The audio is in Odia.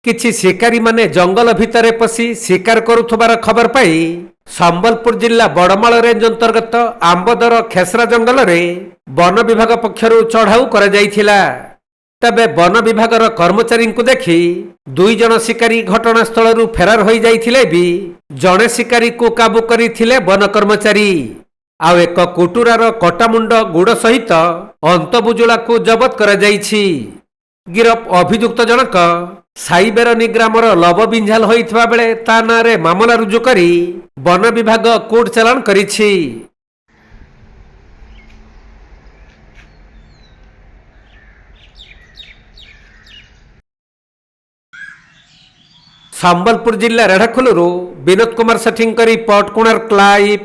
କିଛି ଶିକାରୀ ମାନେ ଜଙ୍ଗଲ ଭିତରେ ପଶି ଶିକାର କରୁଥିବାର ଖବର ପାଇ ସମ୍ବଲପୁର ଜିଲ୍ଲା ବଡ଼ମାଳ ରେଞ୍ଜ ଅନ୍ତର୍ଗତ ଆମ୍ବଦର ଖେସରା ଜଙ୍ଗଲରେ ବନ ବିଭାଗ ପକ୍ଷରୁ ଚଢ଼ାଉ କରାଯାଇଥିଲା। ତେବେ ବନ ବିଭାଗର କର୍ମଚାରୀଙ୍କୁ ଦେଖି 2 ଜଣ ଶିକାରୀ ଘଟଣାସ୍ଥଳରୁ ଫେରାର ହୋଇଯାଇଥିଲେ ବି ଜଣେ ଶିକାରୀକୁ କାବୁ କରିଥିଲେ ବନ କର୍ମଚାରୀ। ଆଉ ଏକ କୁଟୁରାର କଟାମୁଣ୍ଡ ଗୁଡ଼ ସହିତ ଅନ୍ତବୁଜୁଳାକୁ ଜବତ କରାଯାଇଛି। ଗିରଫ ଅଭିଯୁକ୍ତ ଜଣକ ସାଇବେରନି ଗ୍ରାମର ଲବବିଞ୍ଝାଲ ହୋଇଥିବା ବେଳେ ତା ନାଁରେ ମାମଲା ରୁଜୁ କରି ବନ ବିଭାଗ କୋର୍ଟ ଚାଲାଣ କରିଛି। ସମ୍ବଲପୁର ଜିଲ୍ଲା ରେଢ଼ାଖୋଲରୁ ବିନୋଦ କୁମାର ସେଠୀଙ୍କ ରିପୋର୍ଟ, କୋଣାର୍କ ଲାଇଭ୍।